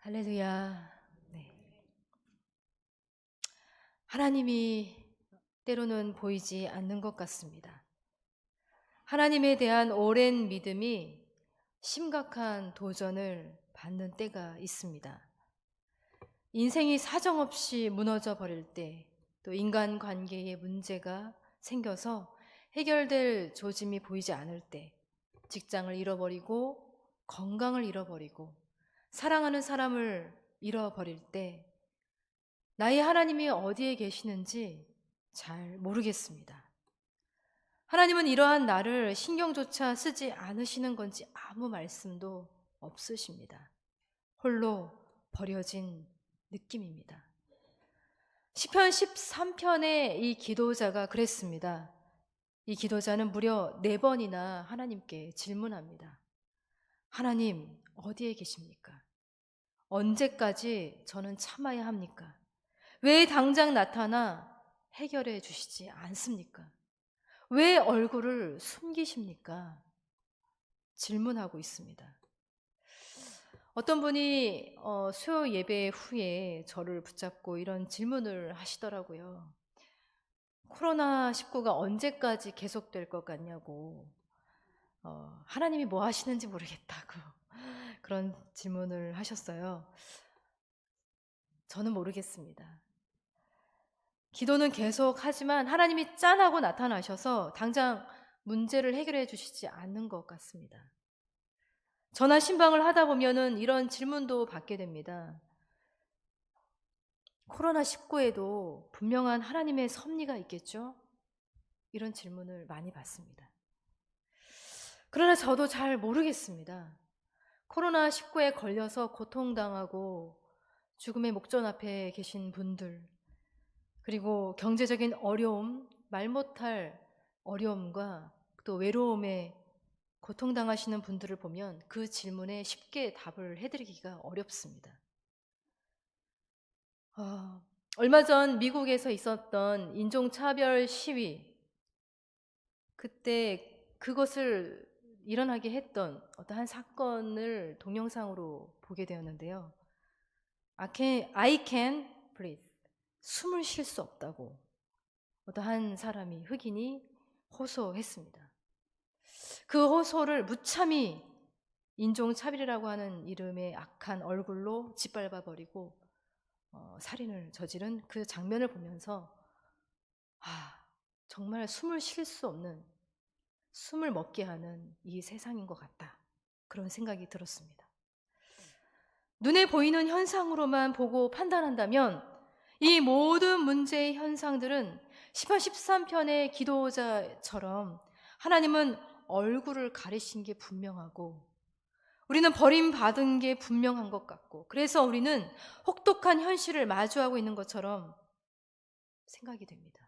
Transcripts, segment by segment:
할렐루야. 네. 하나님이 때로는 보이지 않는 것 같습니다. 하나님에 대한 오랜 믿음이 심각한 도전을 받는 때가 있습니다. 인생이 사정없이 무너져 버릴 때, 또 인간 관계에 문제가 생겨서 해결될 조짐이 보이지 않을 때, 직장을 잃어버리고 건강을 잃어버리고 사랑하는 사람을 잃어버릴 때 나의 하나님이 어디에 계시는지 잘 모르겠습니다. 하나님은 이러한 나를 신경조차 쓰지 않으시는 건지 아무 말씀도 없으십니다. 홀로 버려진 느낌입니다. 시편 13편의 이 기도자가 그랬습니다. 이 기도자는 무려 4번이나 하나님께 질문합니다. 하나님, 어디에 계십니까? 언제까지 저는 참아야 합니까? 왜 당장 나타나 해결해 주시지 않습니까? 왜 얼굴을 숨기십니까? 질문하고 있습니다. 어떤 분이 수요 예배 후에 저를 붙잡고 이런 질문을 하시더라고요. 코로나19가 언제까지 계속될 것 같냐고, 하나님이 뭐 하시는지 모르겠다고 그런 질문을 하셨어요. 저는 모르겠습니다. 기도는 계속 하지만 하나님이 짠하고 나타나셔서 당장 문제를 해결해 주시지 않는 것 같습니다. 전화 신방을 하다 보면은 이런 질문도 받게 됩니다. 코로나19에도 분명한 하나님의 섭리가 있겠죠? 이런 질문을 많이 받습니다. 그러나 저도 잘 모르겠습니다. 코로나19에 걸려서 고통당하고 죽음의 목전 앞에 계신 분들, 그리고 경제적인 어려움, 말 못할 어려움과 또 외로움에 고통당하시는 분들을 보면 그 질문에 쉽게 답을 해드리기가 어렵습니다. 얼마 전 미국에서 있었던 인종차별 시위, 그때 그것을 일어나게 했던 어떠한 사건을 동영상으로 보게 되었는데요. I can breathe. 숨을 쉴 수 없다고 어떠한 사람이, 흑인이 호소했습니다. 그 호소를 무참히 인종차별이라고 하는 이름의 악한 얼굴로 짓밟아버리고 살인을 저지른 그 장면을 보면서 정말 숨을 쉴 수 없는, 숨을 먹게 하는 이 세상인 것 같다, 그런 생각이 들었습니다. 눈에 보이는 현상으로만 보고 판단한다면 이 모든 문제의 현상들은 시편 13편의 기도자처럼 하나님은 얼굴을 가리신 게 분명하고 우리는 버림받은 게 분명한 것 같고, 그래서 우리는 혹독한 현실을 마주하고 있는 것처럼 생각이 됩니다.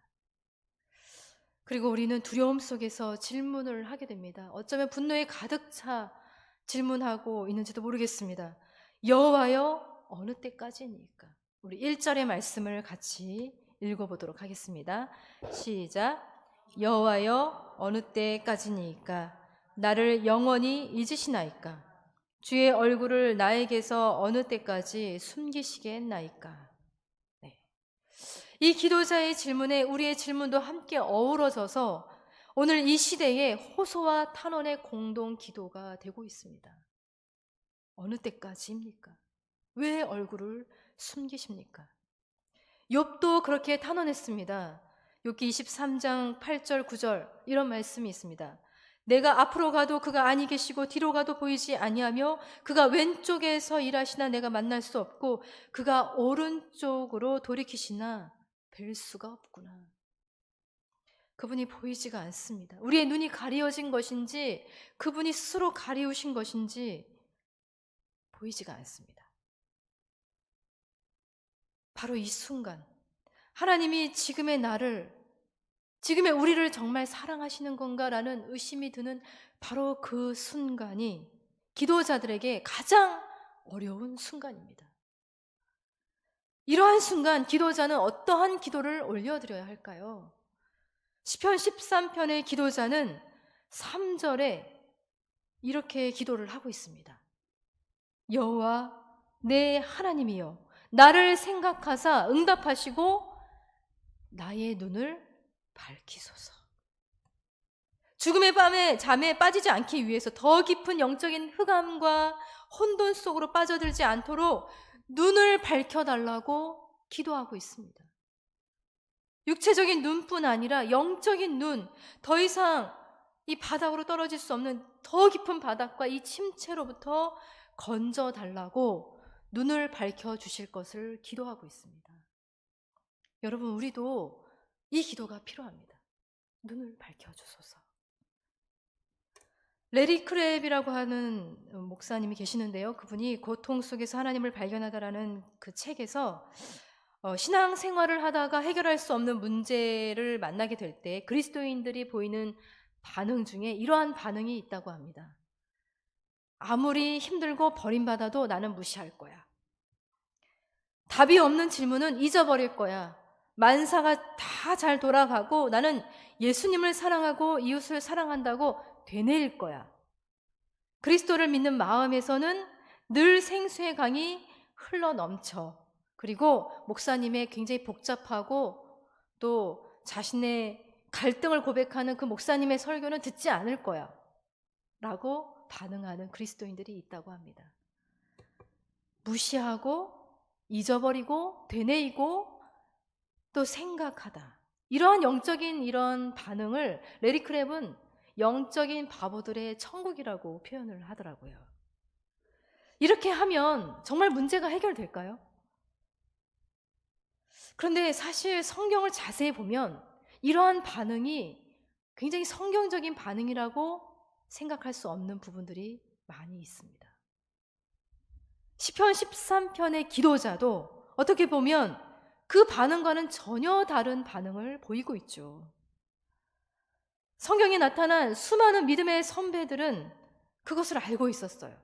그리고 우리는 두려움 속에서 질문을 하게 됩니다. 어쩌면 분노에 가득 차 질문하고 있는지도 모르겠습니다. 여호와여, 어느 때까지니까? 우리 1절의 말씀을 같이 읽어보도록 하겠습니다. 시작. 여호와여, 어느 때까지니까? 나를 영원히 잊으시나이까? 주의 얼굴을 나에게서 어느 때까지 숨기시겠나이까? 네. 이 기도자의 질문에 우리의 질문도 함께 어우러져서 오늘 이 시대에 호소와 탄원의 공동 기도가 되고 있습니다. 어느 때까지입니까? 왜 얼굴을 숨기십니까? 욥도 그렇게 탄원했습니다. 욥기 23장 8절 9절 이런 말씀이 있습니다. 내가 앞으로 가도 그가 아니 계시고 뒤로 가도 보이지 아니하며 그가 왼쪽에서 일하시나 내가 만날 수 없고 그가 오른쪽으로 돌이키시나 뵐 수가 없구나. 그분이 보이지가 않습니다. 우리의 눈이 가리워진 것인지 그분이 스스로 가리우신 것인지 보이지가 않습니다. 바로 이 순간 하나님이 지금의 나를, 지금의 우리를 정말 사랑하시는 건가라는 의심이 드는 바로 그 순간이 기도자들에게 가장 어려운 순간입니다. 이러한 순간 기도자는 어떠한 기도를 올려드려야 할까요? 시편 13편의 기도자는 3절에 이렇게 기도를 하고 있습니다. 여호와, 내 하나님이여 나를 생각하사 응답하시고 나의 눈을 밝히소서. 죽음의 밤에 잠에 빠지지 않기 위해서 더 깊은 영적인 흑암과 혼돈 속으로 빠져들지 않도록 눈을 밝혀달라고 기도하고 있습니다. 육체적인 눈뿐 아니라 영적인 눈, 더 이상 이 바닥으로 떨어질 수 없는 더 깊은 바닥과 이 침체로부터 건져달라고 눈을 밝혀주실 것을 기도하고 있습니다. 여러분, 우리도 이 기도가 필요합니다. 눈을 밝혀주소서. 레리 크랩이라고 하는 목사님이 계시는데요. 그분이 고통 속에서 하나님을 발견하다라는 그 책에서 신앙 생활을 하다가 해결할 수 없는 문제를 만나게 될 때 그리스도인들이 보이는 반응 중에 이러한 반응이 있다고 합니다. 아무리 힘들고 버림받아도 나는 무시할 거야. 답이 없는 질문은 잊어버릴 거야. 만사가 다 잘 돌아가고 나는 예수님을 사랑하고 이웃을 사랑한다고 되뇌일 거야. 그리스도를 믿는 마음에서는 늘 생수의 강이 흘러 넘쳐. 그리고 목사님의 굉장히 복잡하고 또 자신의 갈등을 고백하는 그 목사님의 설교는 듣지 않을 거야 라고 반응하는 그리스도인들이 있다고 합니다. 무시하고 잊어버리고 되뇌이고 또 생각하다, 이러한 영적인 이런 반응을 레리 크랩은 영적인 바보들의 천국이라고 표현을 하더라고요. 이렇게 하면 정말 문제가 해결될까요? 그런데 사실 성경을 자세히 보면 이러한 반응이 굉장히 성경적인 반응이라고 생각할 수 없는 부분들이 많이 있습니다. 시편 13편의 기도자도 어떻게 보면 그 반응과는 전혀 다른 반응을 보이고 있죠. 성경에 나타난 수많은 믿음의 선배들은 그것을 알고 있었어요.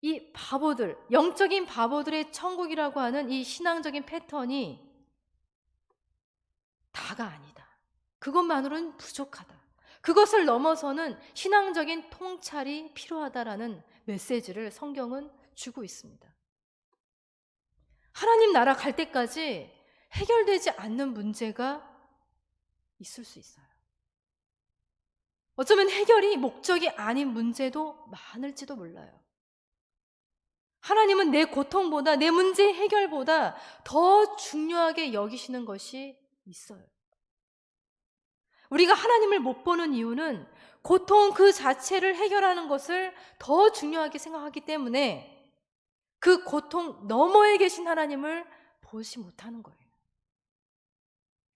이 바보들, 영적인 바보들의 천국이라고 하는 이 신앙적인 패턴이 다가 아니다. 그것만으로는 부족하다. 그것을 넘어서는 신앙적인 통찰이 필요하다라는 메시지를 성경은 주고 있습니다. 하나님 나라 갈 때까지 해결되지 않는 문제가 있을 수 있어요. 어쩌면 해결이 목적이 아닌 문제도 많을지도 몰라요. 하나님은 내 고통보다, 내 문제 해결보다 더 중요하게 여기시는 것이 있어요. 우리가 하나님을 못 보는 이유는 고통 그 자체를 해결하는 것을 더 중요하게 생각하기 때문에 그 고통 너머에 계신 하나님을 보지 못하는 거예요.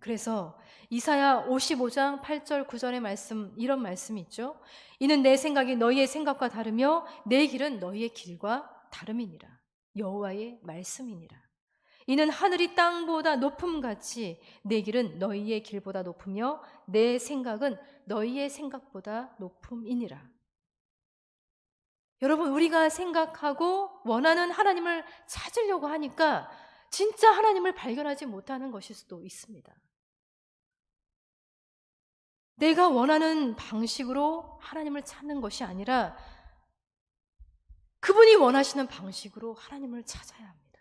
그래서 이사야 55장 8절 9절의 말씀, 이런 말씀이 있죠. 이는 내 생각이 너희의 생각과 다르며 내 길은 너희의 길과 다름이니라. 여호와의 말씀이니라. 이는 하늘이 땅보다 높음같이 내 길은 너희의 길보다 높으며 내 생각은 너희의 생각보다 높음이니라. 여러분, 우리가 생각하고 원하는 하나님을 찾으려고 하니까 진짜 하나님을 발견하지 못하는 것일 수도 있습니다. 내가 원하는 방식으로 하나님을 찾는 것이 아니라 그분이 원하시는 방식으로 하나님을 찾아야 합니다.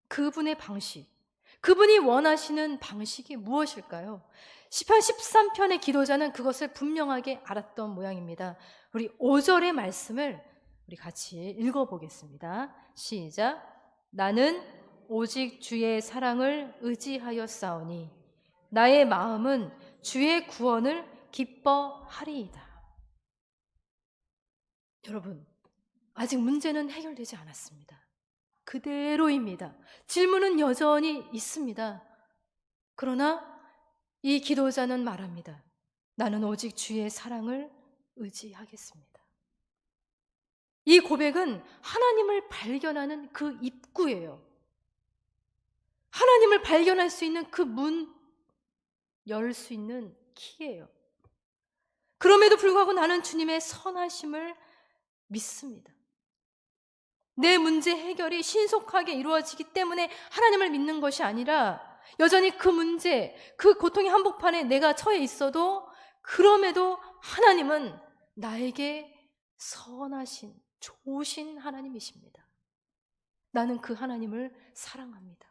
그분의 방식, 그분이 원하시는 방식이 무엇일까요? 시편 13편의 기도자는 그것을 분명하게 알았던 모양입니다. 우리 5절의 말씀을 우리 같이 읽어보겠습니다. 시작. 나는 오직 주의 사랑을 의지하여 싸우니 나의 마음은 주의 구원을 기뻐하리이다. 여러분, 아직 문제는 해결되지 않았습니다. 그대로입니다. 질문은 여전히 있습니다. 그러나 이 기도자는 말합니다. 나는 오직 주의 사랑을 의지하겠습니다. 이 고백은 하나님을 발견하는 그 입구예요. 하나님을 발견할 수 있는 그 문, 열 수 있는 키예요. 그럼에도 불구하고 나는 주님의 선하심을 믿습니다. 내 문제 해결이 신속하게 이루어지기 때문에 하나님을 믿는 것이 아니라 여전히 그 문제, 그 고통의 한복판에 내가 처해 있어도 그럼에도 하나님은 나에게 선하신, 좋으신 하나님이십니다. 나는 그 하나님을 사랑합니다.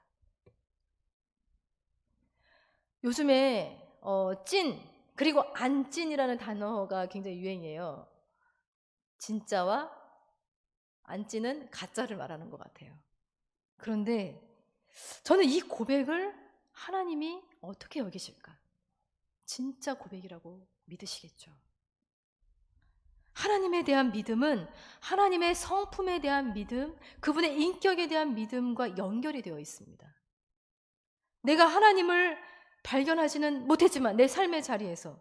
요즘에 찐 그리고 안 찐이라는 단어가 굉장히 유행이에요. 진짜와 안 찐은 가짜를 말하는 것 같아요. 그런데 저는 이 고백을 하나님이 어떻게 여기실까? 진짜 고백이라고 믿으시겠죠? 하나님에 대한 믿음은 하나님의 성품에 대한 믿음, 그분의 인격에 대한 믿음과 연결이 되어 있습니다. 내가 하나님을 발견하지는 못했지만 내 삶의 자리에서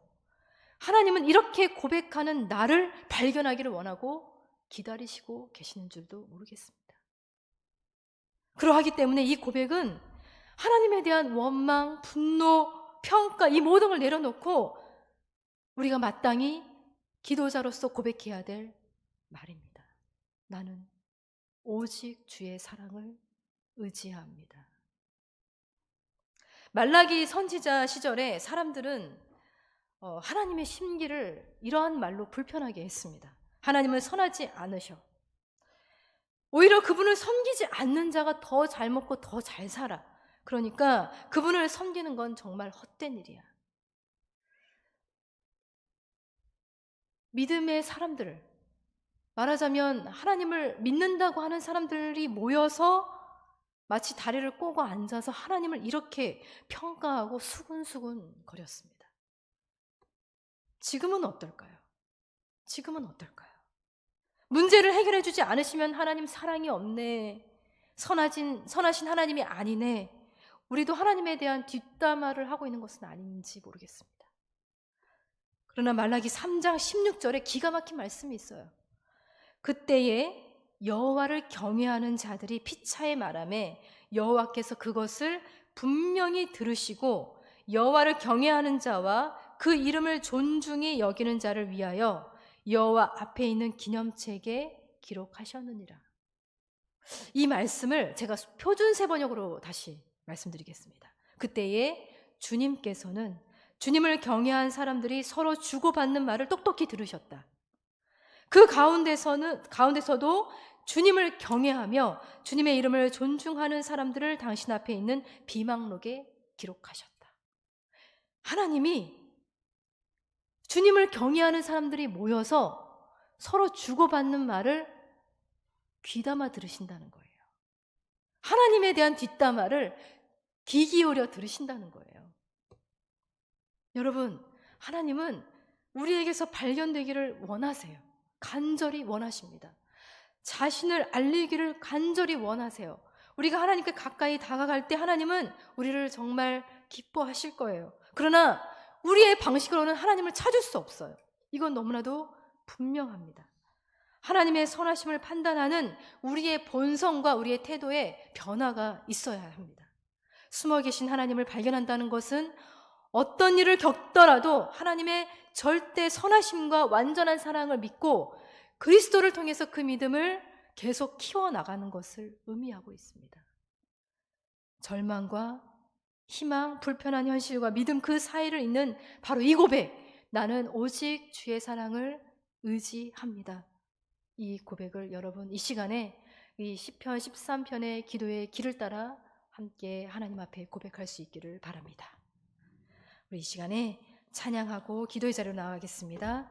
하나님은 이렇게 고백하는 나를 발견하기를 원하고 기다리시고 계시는 줄도 모르겠습니다. 그러하기 때문에 이 고백은 하나님에 대한 원망, 분노, 평가 이 모든 걸 내려놓고 우리가 마땅히 기도자로서 고백해야 될 말입니다. 나는 오직 주의 사랑을 의지합니다. 말라기 선지자 시절에 사람들은 하나님의 심기를 이러한 말로 불편하게 했습니다. 하나님을 선하지 않으셔. 오히려 그분을 섬기지 않는 자가 더 잘 먹고 더 잘 살아. 그러니까 그분을 섬기는 건 정말 헛된 일이야. 믿음의 사람들, 말하자면 하나님을 믿는다고 하는 사람들이 모여서 마치 다리를 꼬고 앉아서 하나님을 이렇게 평가하고 수군수군 거렸습니다. 지금은 어떨까요? 지금은 어떨까요? 문제를 해결해 주지 않으시면 하나님 사랑이 없네. 선하신 하나님이 아니네. 우리도 하나님에 대한 뒷담화를 하고 있는 것은 아닌지 모르겠습니다. 그러나 말라기 3장 16절에 기가 막힌 말씀이 있어요. 그때에 여호와를 경외하는 자들이 피차에 말하매 여호와께서 그것을 분명히 들으시고 여호와를 경외하는 자와 그 이름을 존중히 여기는 자를 위하여 여호와 앞에 있는 기념책에 기록하셨느니라. 이 말씀을 제가 표준세 번역으로 다시 말씀드리겠습니다. 그때에 주님께서는 주님을 경외한 사람들이 서로 주고받는 말을 똑똑히 들으셨다. 그 가운데서도 주님을 경외하며 주님의 이름을 존중하는 사람들을 당신 앞에 있는 비망록에 기록하셨다. 하나님이 주님을 경외하는 사람들이 모여서 서로 주고받는 말을 귀담아 들으신다는 거예요. 하나님에 대한 뒷담화를 귀 기울여 들으신다는 거예요. 여러분, 하나님은 우리에게서 발견되기를 원하세요. 간절히 원하십니다. 자신을 알리기를 간절히 원하세요. 우리가 하나님께 가까이 다가갈 때 하나님은 우리를 정말 기뻐하실 거예요. 그러나 우리의 방식으로는 하나님을 찾을 수 없어요. 이건 너무나도 분명합니다. 하나님의 선하심을 판단하는 우리의 본성과 우리의 태도에 변화가 있어야 합니다. 숨어 계신 하나님을 발견한다는 것은 어떤 일을 겪더라도 하나님의 절대 선하심과 완전한 사랑을 믿고 그리스도를 통해서 그 믿음을 계속 키워나가는 것을 의미하고 있습니다. 절망과 희망, 불편한 현실과 믿음 그 사이를 잇는 바로 이 고백, 나는 오직 주의 사랑을 의지합니다. 이 고백을 여러분 이 시간에 이 시편 13편의 기도의 길을 따라 함께 하나님 앞에 고백할 수 있기를 바랍니다. 우리 이 시간에 찬양하고 기도의 자리로 나가겠습니다.